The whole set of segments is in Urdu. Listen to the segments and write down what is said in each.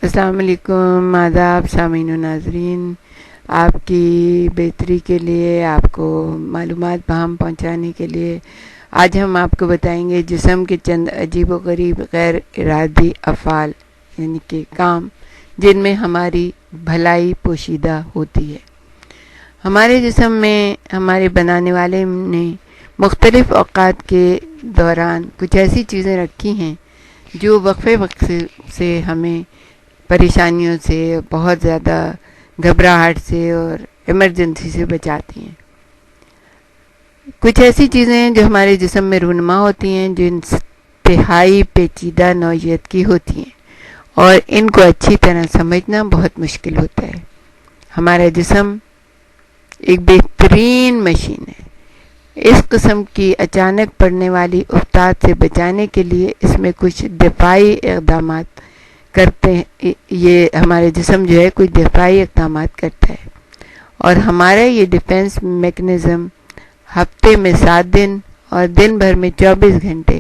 السلام علیکم، آداب سامعین و ناظرین. آپ کی بہتری کے لیے، آپ کو معلومات بہم پہنچانے کے لیے آج ہم آپ کو بتائیں گے جسم کے چند عجیب و غریب غیر ارادی افعال، یعنی کہ کام جن میں ہماری بھلائی پوشیدہ ہوتی ہے. ہمارے جسم میں ہمارے بنانے والے نے مختلف اوقات کے دوران کچھ ایسی چیزیں رکھی ہیں جو وقفے سے ہمیں پریشانیوں سے، بہت زیادہ گھبراہٹ سے اور ایمرجنسی سے بچاتی ہیں. کچھ ایسی چیزیں ہیں جو ہمارے جسم میں رونما ہوتی ہیں، جو انتہائی پیچیدہ نوعیت کی ہوتی ہیں اور ان کو اچھی طرح سمجھنا بہت مشکل ہوتا ہے. ہمارا جسم ایک بہترین مشین ہے. اس قسم کی اچانک پڑنے والی افتاد سے بچانے کے لیے اس میں کچھ دفاعی اقدامات کرتے ہیں. یہ ہمارے جسم جو ہے کچھ دفاعی اقدامات کرتا ہے اور ہمارا یہ ڈیفنس میکنزم ہفتے میں 7 دن اور دن بھر میں 24 گھنٹے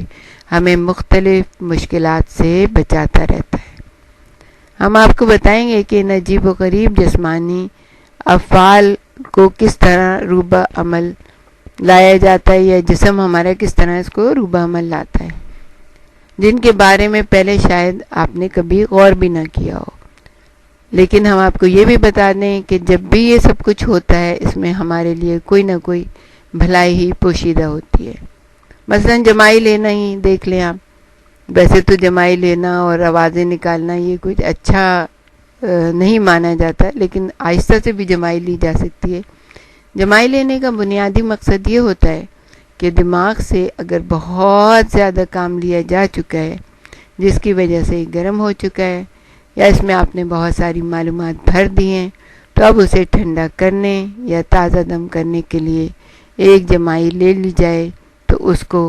ہمیں مختلف مشکلات سے بچاتا رہتا ہے. ہم آپ کو بتائیں گے کہ ان عجیب و غریب جسمانی افعال کو کس طرح روبہ عمل لایا جاتا ہے، یا جسم ہمارا کس طرح اس کو روبہ عمل لاتا ہے، جن کے بارے میں پہلے شاید آپ نے کبھی غور بھی نہ کیا ہو. لیکن ہم آپ کو یہ بھی بتا دیں کہ جب بھی یہ سب کچھ ہوتا ہے اس میں ہمارے لیے کوئی نہ کوئی بھلائی ہی پوشیدہ ہوتی ہے. مثلا جمائی لینا ہی دیکھ لیں آپ. ویسے تو جمائی لینا اور آوازیں نکالنا یہ کچھ اچھا نہیں مانا جاتا، لیکن آہستہ سے بھی جمائی لی جا سکتی ہے. جمائی لینے کا بنیادی مقصد یہ ہوتا ہے کہ دماغ سے اگر بہت زیادہ کام لیا جا چکا ہے، جس کی وجہ سے گرم ہو چکا ہے، یا اس میں آپ نے بہت ساری معلومات بھر دی ہیں، تو اب اسے ٹھنڈا کرنے یا تازہ دم کرنے کے لیے ایک جمائی لے لی جائے تو اس کو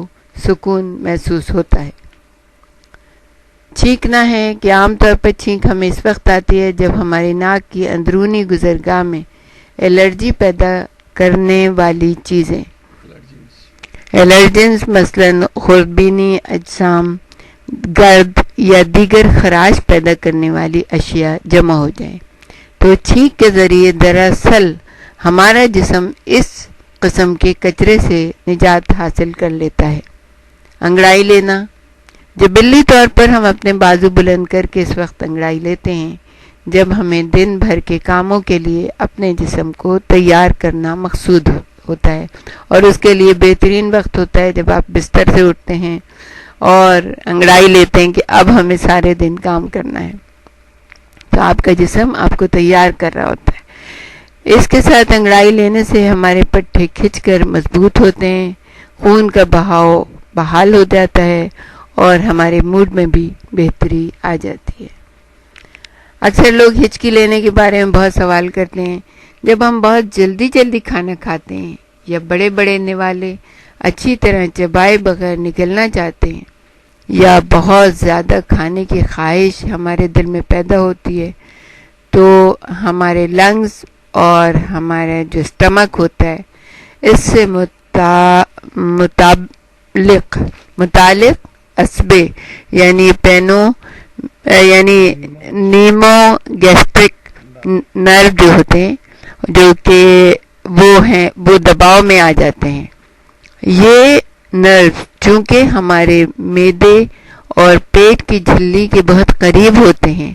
سکون محسوس ہوتا ہے. چھینکنا ہے کہ عام طور پر چھینک ہمیں اس وقت آتی ہے جب ہمارے ناک کی اندرونی گزرگاہ میں الرجی پیدا کرنے والی چیزیں، الرجنز مثلاً خوردبینی اجسام، گرد یا دیگر خراش پیدا کرنے والی اشیاء جمع ہو جائیں. تو چھینک کے ذریعے دراصل ہمارا جسم اس قسم کے کچرے سے نجات حاصل کر لیتا ہے. انگڑائی لینا، جبلی طور پر ہم اپنے بازو بلند کر کے اس وقت انگڑائی لیتے ہیں جب ہمیں دن بھر کے کاموں کے لیے اپنے جسم کو تیار کرنا مقصود ہوتا ہے، اور اس کے لیے بہترین وقت ہوتا ہے جب آپ بستر سے اٹھتے ہیں اور انگڑائی لیتے ہیں کہ اب ہمیں سارے دن کام کرنا ہے. تو آپ کا جسم آپ کو تیار کر رہا ہوتا ہے. اس کے ساتھ انگڑائی لینے سے ہمارے پٹھے کھنچ کر مضبوط ہوتے ہیں، خون کا بہاؤ بحال ہو جاتا ہے اور ہمارے موڈ میں بھی بہتری آ جاتی ہے. اکثر لوگ ہچکی لینے کے بارے میں بہت سوال کرتے ہیں. جب ہم بہت جلدی کھانا کھاتے ہیں یا بڑے بڑے نوالے اچھی طرح چبائے بغیر نکلنا چاہتے ہیں، یا بہت زیادہ کھانے کی خواہش ہمارے دل میں پیدا ہوتی ہے، تو ہمارے لنگز اور ہمارا جو اسٹمک ہوتا ہے اس سے متعلق عصبے یعنی نیمو گیسٹرک نرو جو ہوتے ہیں، جو کہ وہ دباؤ میں آ جاتے ہیں. یہ نرو چونکہ ہمارے معدے اور پیٹ کی جھلی کے بہت قریب ہوتے ہیں،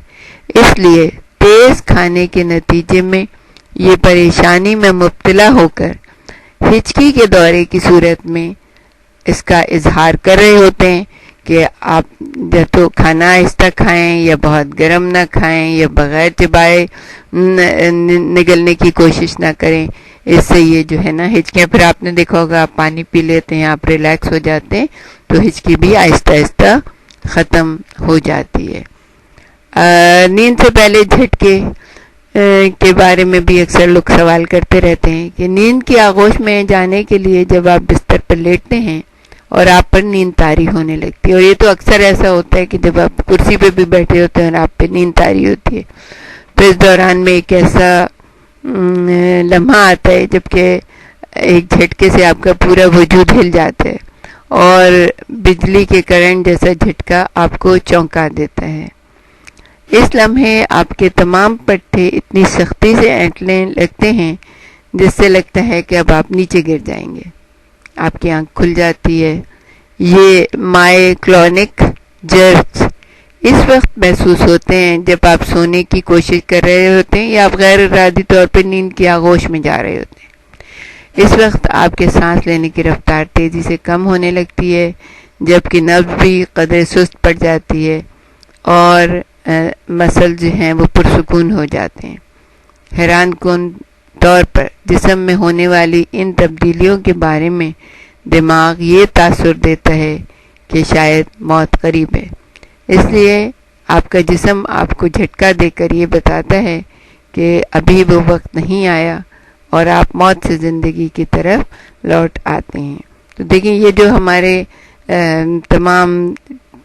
اس لیے تیز کھانے کے نتیجے میں یہ پریشانی میں مبتلا ہو کر ہچکی کے دورے کی صورت میں اس کا اظہار کر رہے ہوتے ہیں کہ آپ یا تو کھانا آہستہ کھائیں، یا بہت گرم نہ کھائیں، یا بغیر چبائے نگلنے کی کوشش نہ کریں. اس سے یہ جو ہے نا ہچکیاں، پھر آپ نے دیکھا ہوگا آپ پانی پی لیتے ہیں، آپ ریلیکس ہو جاتے ہیں، تو ہچکی بھی آہستہ آہستہ ختم ہو جاتی ہے. نیند سے پہلے جھٹکے کے بارے میں بھی اکثر لوگ سوال کرتے رہتے ہیں کہ نیند کی آغوش میں جانے کے لیے جب آپ بستر پر لیٹتے ہیں اور آپ پر نیند طاری ہونے لگتی ہے، اور یہ تو اکثر ایسا ہوتا ہے کہ جب آپ کرسی پہ بھی بیٹھے ہوتے ہیں اور آپ پہ نیند طاری ہوتی ہے، تو اس دوران میں ایک ایسا لمحہ آتا ہے جبکہ ایک جھٹکے سے آپ کا پورا وجود ہل جاتا ہے اور بجلی کے کرنٹ جیسا جھٹکا آپ کو چونکا دیتا ہے. اس لمحے آپ کے تمام پٹھے اتنی سختی سے اینٹنے لگتے ہیں جس سے لگتا ہے کہ اب آپ نیچے گر جائیں گے. آپ کی آنکھ کھل جاتی ہے. یہ مائکلونک جرکس اس وقت محسوس ہوتے ہیں جب آپ سونے کی کوشش کر رہے ہوتے ہیں یا آپ غیر ارادی طور پر نیند کی آغوش میں جا رہے ہوتے ہیں. اس وقت آپ کے سانس لینے کی رفتار تیزی سے کم ہونے لگتی ہے جبکہ نبض بھی قدرے سست پڑ جاتی ہے اور مسل جو ہیں وہ پرسکون ہو جاتے ہیں. حیران کن طور پر جسم میں ہونے والی ان تبدیلیوں کے بارے میں دماغ یہ تاثر دیتا ہے کہ شاید موت قریب ہے. اس لیے آپ کا جسم آپ کو جھٹکا دے کر یہ بتاتا ہے کہ ابھی وہ وقت نہیں آیا اور آپ موت سے زندگی کی طرف لوٹ آتے ہیں. تو دیکھیں یہ جو ہمارے تمام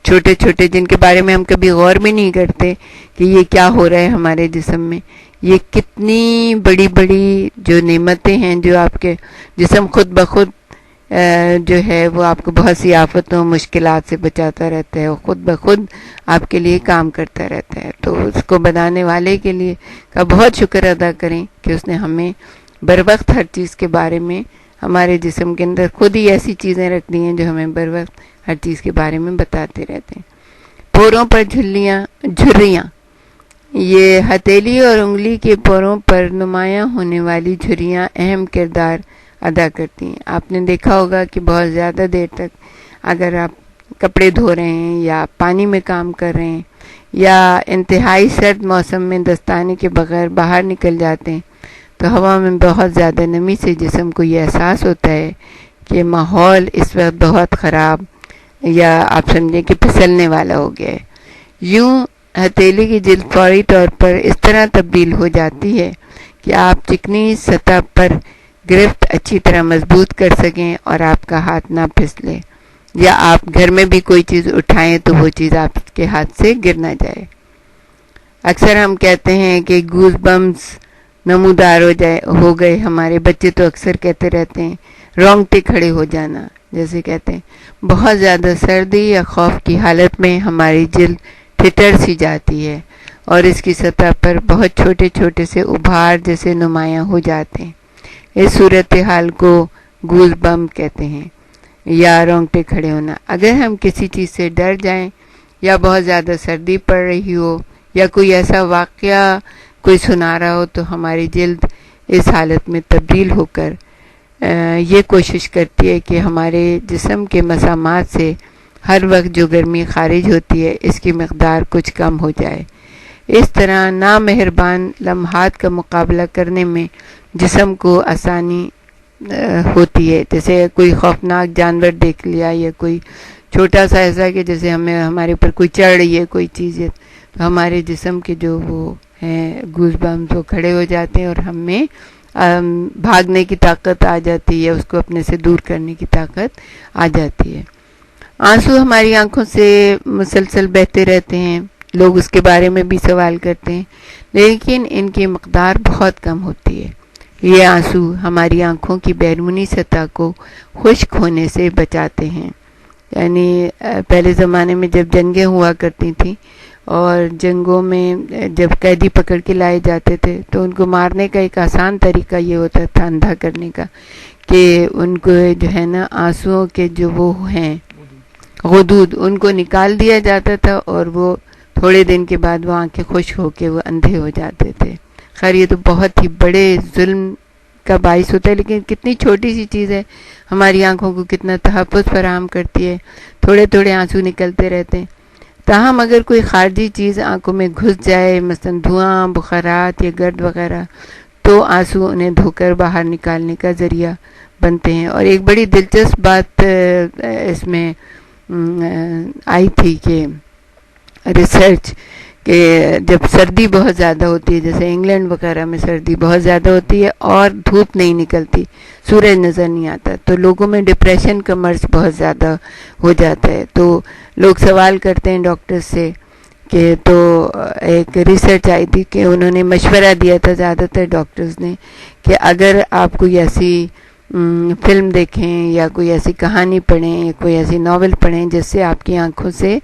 چھوٹے چھوٹے جن کے بارے میں ہم کبھی غور بھی نہیں کرتے کہ یہ کیا ہو رہا ہے ہمارے جسم میں، یہ کتنی بڑی بڑی جو نعمتیں ہیں جو آپ کے جسم خود بخود جو ہے وہ آپ کو بہت سی آفتوں مشکلات سے بچاتا رہتا ہے اور خود بخود آپ کے لیے کام کرتا رہتا ہے. تو اس کو بنانے والے کے لیے کا بہت شکر ادا کریں کہ اس نے ہمیں بر وقت ہر چیز کے بارے میں ہمارے جسم کے اندر خود ہی ایسی چیزیں رکھ دی ہیں جو ہمیں بر وقت ہر چیز کے بارے میں بتاتے رہتے ہیں. پوروں پر جھریاں یہ ہتھیلی اور انگلی کے پوروں پر نمایاں ہونے والی جھریاں اہم کردار ادا کرتی ہیں. آپ نے دیکھا ہوگا کہ بہت زیادہ دیر تک اگر آپ کپڑے دھو رہے ہیں یا پانی میں کام کر رہے ہیں یا انتہائی سرد موسم میں دستانے کے بغیر باہر نکل جاتے ہیں تو ہوا میں بہت زیادہ نمی سے جسم کو یہ احساس ہوتا ہے کہ ماحول اس وقت بہت خراب یا آپ سمجھیں کہ پھسلنے والا ہو گیا ہے. یوں ہتھیلی کی جلد فوری طور پر اس طرح تبدیل ہو جاتی ہے کہ آپ چکنی سطح پر گرفت اچھی طرح مضبوط کر سکیں اور آپ کا ہاتھ نہ پھسلے، یا آپ گھر میں بھی کوئی چیز اٹھائیں تو وہ چیز آپ کے ہاتھ سے گر نہ جائے. اکثر ہم کہتے ہیں کہ گوز بمز نمودار ہو گئے. ہمارے بچے تو اکثر کہتے رہتے ہیں رونگٹے کھڑے ہو جانا، جیسے کہتے ہیں بہت زیادہ سردی یا خوف کی حالت میں ہماری جلد ٹھٹر سی جاتی ہے اور اس کی سطح پر بہت چھوٹے چھوٹے سے ابھار جیسے نمایاں ہو جاتے ہیں. اس صورتحال کو گوز بم کہتے ہیں یا رونگٹے کھڑے ہونا. اگر ہم کسی چیز سے ڈر جائیں یا بہت زیادہ سردی پڑ رہی ہو یا کوئی ایسا واقعہ کوئی سنا رہا ہو تو ہماری جلد اس حالت میں تبدیل ہو کر یہ کوشش کرتی ہے کہ ہمارے جسم کے مسامات سے ہر وقت جو گرمی خارج ہوتی ہے اس کی مقدار کچھ کم ہو جائے. اس طرح نامہربان لمحات کا مقابلہ کرنے میں جسم کو آسانی ہوتی ہے. جیسے کوئی خوفناک جانور دیکھ لیا یا کوئی چھوٹا سا ایسا کہ جیسے ہمارے اوپر کوئی چڑھ رہی ہے کوئی چیز ہے تو ہمارے جسم کے جو وہ ہیں گوز بمز وہ کھڑے ہو جاتے ہیں اور ہمیں بھاگنے کی طاقت آ جاتی ہے، اس کو اپنے سے دور کرنے کی طاقت آ جاتی ہے. آنسو ہماری آنکھوں سے مسلسل بہتے رہتے ہیں. لوگ اس کے بارے میں بھی سوال کرتے ہیں لیکن ان کی مقدار بہت کم ہوتی ہے. یہ آنسو ہماری آنکھوں کی بیرونی سطح کو خشک ہونے سے بچاتے ہیں. یعنی پہلے زمانے میں جب جنگیں ہوا کرتی تھیں اور جنگوں میں جب قیدی پکڑ کے لائے جاتے تھے تو ان کو مارنے کا ایک آسان طریقہ یہ ہوتا تھا اندھا کرنے کا کہ ان کو جو ہے نا آنسوؤں کے جو وہ ہیں غدود ان کو نکال دیا جاتا تھا اور وہ تھوڑے دن کے بعد وہ آنکھیں خشک ہو کے وہ اندھے ہو جاتے تھے. خیر یہ تو بہت ہی بڑے ظلم کا باعث ہوتا ہے لیکن کتنی چھوٹی سی چیز ہے ہماری آنکھوں کو کتنا تحفظ فراہم کرتی ہے. تھوڑے تھوڑے آنسو نکلتے رہتے ہیں. تاہم اگر کوئی خارجی چیز آنکھوں میں گھس جائے مثلا دھواں بخارات یا گرد وغیرہ تو آنسو انہیں دھو کر باہر نکالنے کا ذریعہ بنتے ہیں. اور ایک بڑی دلچسپ بات اس میں آئی تھی کہ ریسرچ کہ جب سردی بہت زیادہ ہوتی ہے جیسے انگلینڈ وغیرہ میں سردی بہت زیادہ ہوتی ہے اور دھوپ نہیں نکلتی سورج نظر نہیں آتا تو لوگوں میں ڈپریشن کا مرض بہت زیادہ ہو جاتا ہے. تو لوگ سوال کرتے ہیں ڈاکٹر سے کہ تو ایک ریسرچ آئی تھی کہ انہوں نے مشورہ دیا تھا زیادہ تر ڈاکٹرز نے کہ اگر آپ کوئی ایسی فلم دیکھیں یا کوئی ایسی کہانی پڑھیں یا کوئی ایسی ناول پڑھیں جس سے آپ کی آنکھوں سے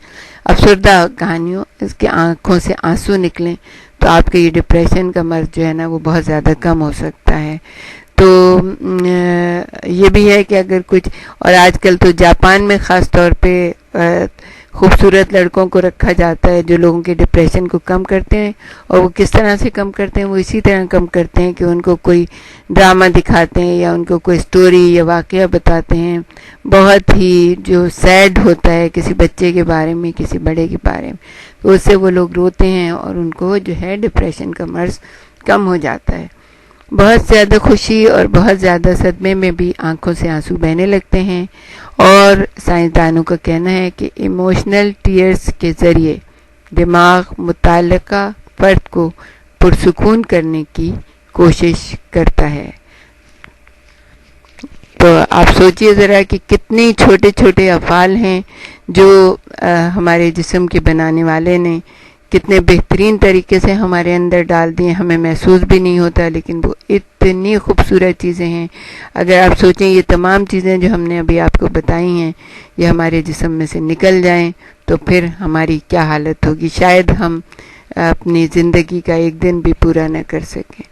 افسردہ کہانیوں اس کی آنکھوں سے آنسو نکلیں تو آپ کے یہ ڈپریشن کا مرض جو ہے نا وہ بہت زیادہ کم ہو سکتا ہے. تو یہ بھی ہے کہ اگر کچھ، اور آج کل تو جاپان میں خاص طور پہ خوبصورت لڑکوں کو رکھا جاتا ہے جو لوگوں کے ڈپریشن کو کم کرتے ہیں، اور وہ کس طرح سے کم کرتے ہیں؟ وہ اسی طرح کم کرتے ہیں کہ ان کو کوئی ڈرامہ دکھاتے ہیں یا ان کو کوئی سٹوری یا واقعہ بتاتے ہیں بہت ہی جو سیڈ ہوتا ہے کسی بچے کے بارے میں، کسی بڑے کے بارے میں، تو اس سے وہ لوگ روتے ہیں اور ان کو جو ہے ڈپریشن کا مرض کم ہو جاتا ہے. بہت زیادہ خوشی اور بہت زیادہ صدمے میں بھی آنکھوں سے آنسو بہنے لگتے ہیں، اور سائنسدانوں کا کہنا ہے کہ ایموشنل ٹیئرز کے ذریعے دماغ متعلقہ فرد کو پرسکون کرنے کی کوشش کرتا ہے. تو آپ سوچئے ذرا کہ کتنے چھوٹے چھوٹے افعال ہیں جو ہمارے جسم کے بنانے والے نے کتنے بہترین طریقے سے ہمارے اندر ڈال دیے، ہمیں محسوس بھی نہیں ہوتا، لیکن وہ اتنی خوبصورت چیزیں ہیں. اگر آپ سوچیں یہ تمام چیزیں جو ہم نے ابھی آپ کو بتائی ہیں یہ ہمارے جسم میں سے نکل جائیں تو پھر ہماری کیا حالت ہوگی، شاید ہم اپنی زندگی کا ایک دن بھی پورا نہ کر سکیں.